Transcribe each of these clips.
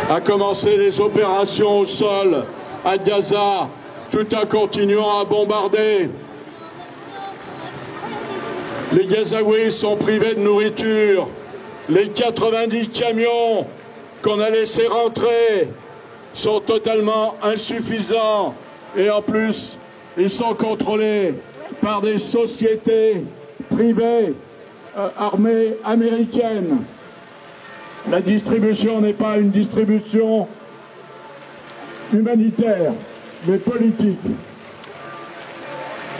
a commencé les opérations au sol à Gaza, tout en continuant à bombarder. Les Gazaouis sont privés de nourriture. Les 90 camions qu'on a laissés rentrer sont totalement insuffisants. Et en plus, ils sont contrôlés par des sociétés privées armées américaines. La distribution n'est pas une distribution humanitaire, mais politique.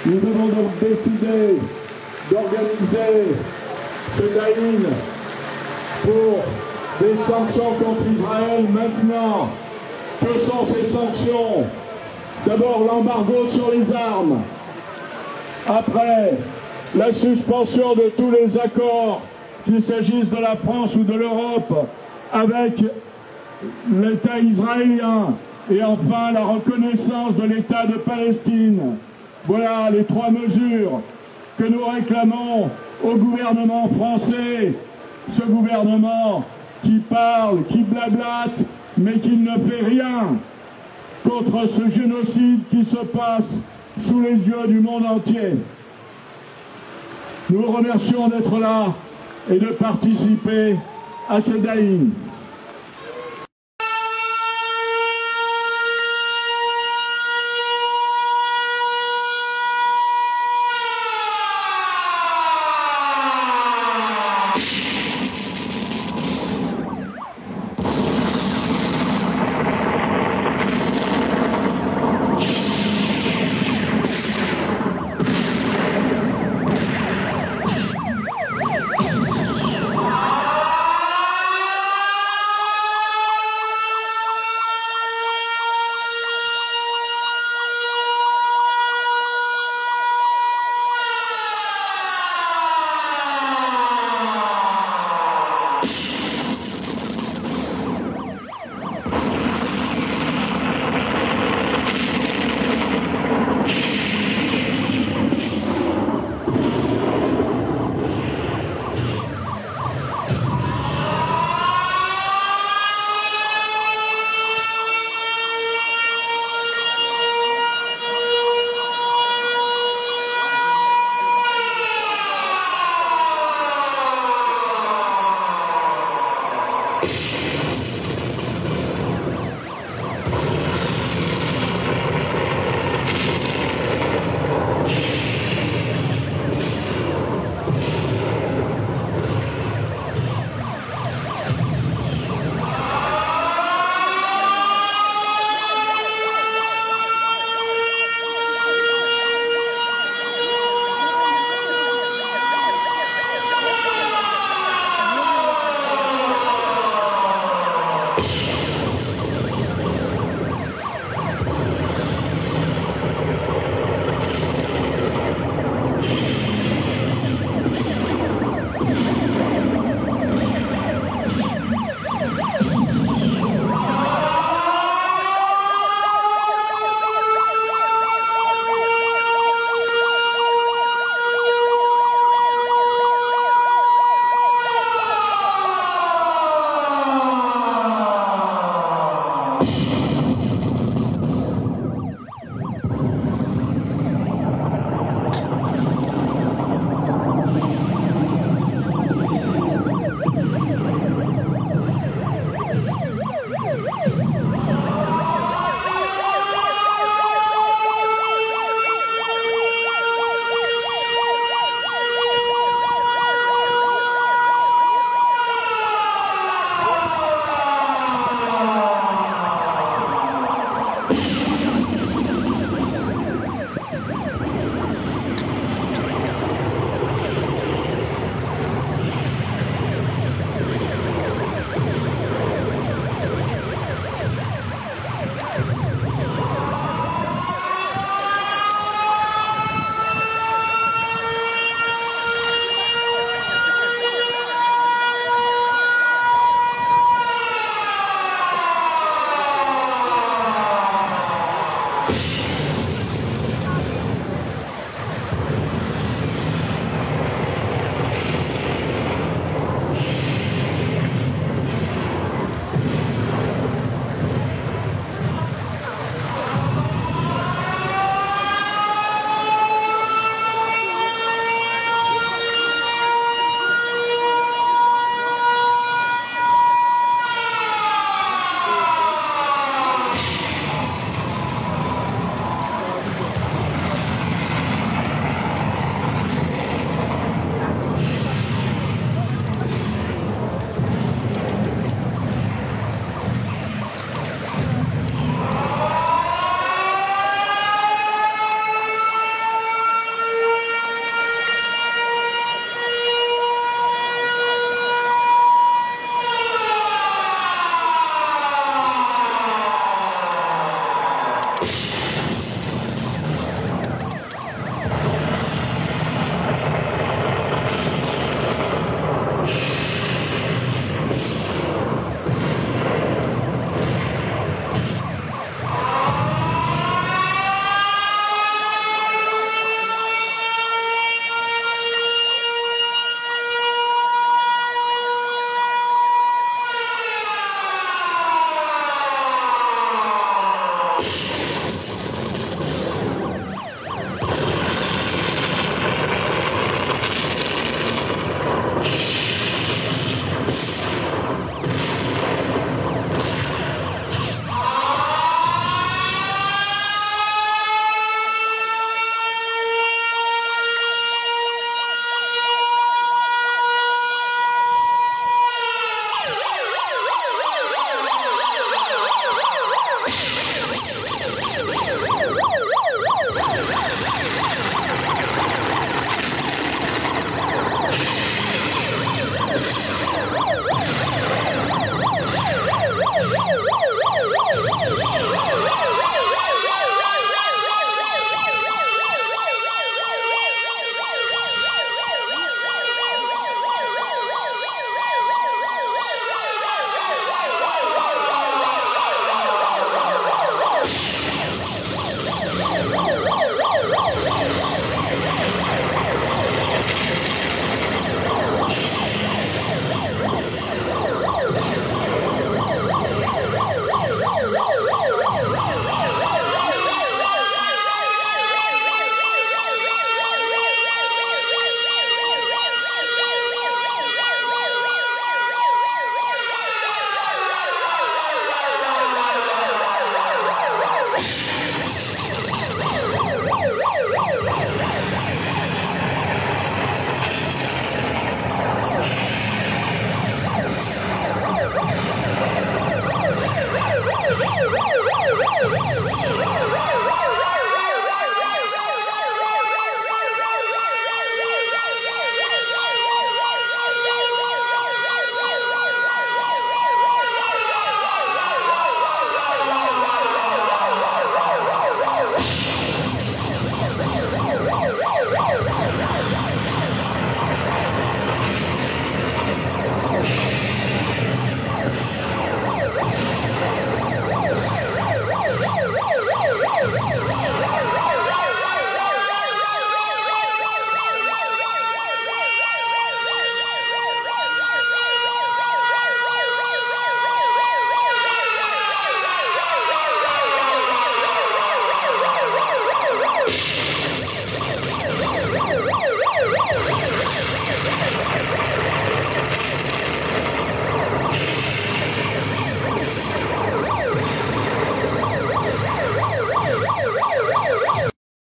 Nous avons donc décidé d'organiser ce Daïn pour des sanctions contre Israël maintenant. Que sont ces sanctions? D'abord l'embargo sur les armes. Après, la suspension de tous les accords, qu'il s'agisse de la France ou de l'Europe, avec l'État israélien. Et enfin, la reconnaissance de l'État de Palestine. Voilà les 3 mesures que nous réclamons au gouvernement français. Ce gouvernement qui parle, qui blablate, mais qui ne fait rien contre ce génocide qui se passe sous les yeux du monde entier. Nous vous remercions d'être là et de participer à ce Daïn.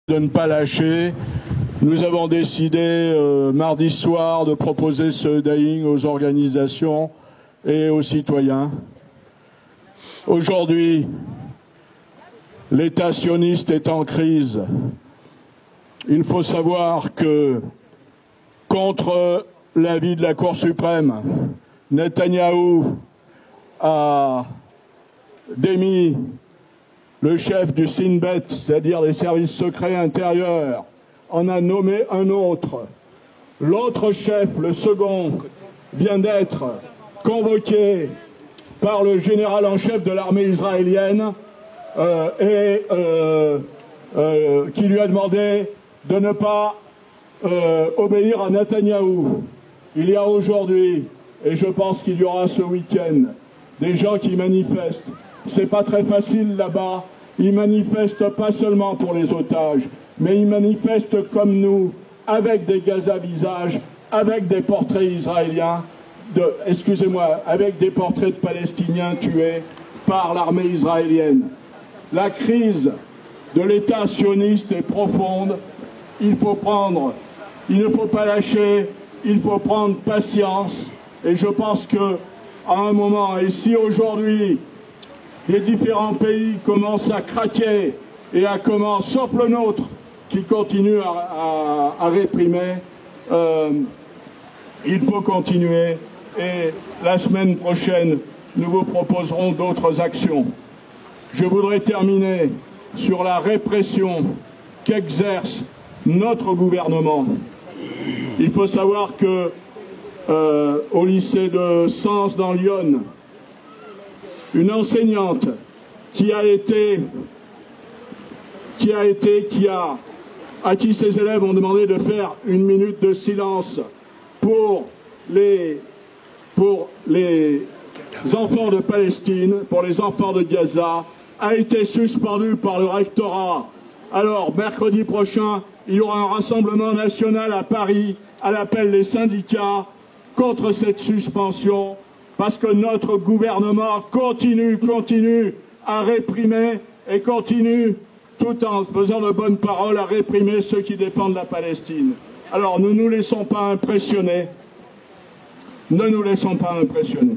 De ne pas lâcher. Nous avons décidé mardi soir de proposer ce dying aux organisations et aux citoyens. Aujourd'hui, l'État sioniste est en crise. Il faut savoir que, contre l'avis de la Cour suprême, Netanyahou a démis le chef du Shin Bet, c'est-à-dire les services secrets intérieurs, en a nommé un autre. L'autre chef, le second, vient d'être convoqué par le général en chef de l'armée israélienne qui lui a demandé de ne pas obéir à Netanyahou. Il y a aujourd'hui, et je pense qu'il y aura ce week-end, des gens qui manifestent. C'est pas très facile là-bas. Ils manifestent pas seulement pour les otages, mais ils manifestent comme nous, avec des gaz à visage, avec des portraits israéliens, avec des portraits de Palestiniens tués par l'armée israélienne. La crise de l'État sioniste est profonde. Il ne faut pas lâcher, il faut prendre patience. Et je pense que, à un moment, et si aujourd'hui, les différents pays commencent à craquer et à commencer, sauf le nôtre, qui continue à réprimer, il faut continuer. Et la semaine prochaine, nous vous proposerons d'autres actions. Je voudrais terminer sur la répression qu'exerce notre gouvernement. Il faut savoir que au lycée de Sens dans l'Yonne, une enseignante à qui ses élèves ont demandé de faire une minute de silence pour les enfants de Palestine, pour les enfants de Gaza, a été suspendu par le rectorat. Alors, mercredi prochain, il y aura un rassemblement national à Paris à l'appel des syndicats contre cette suspension, parce que notre gouvernement continue à réprimer et continue, tout en faisant de bonnes paroles, à réprimer ceux qui défendent la Palestine. Alors ne nous laissons pas impressionner. Ne nous laissons pas impressionner.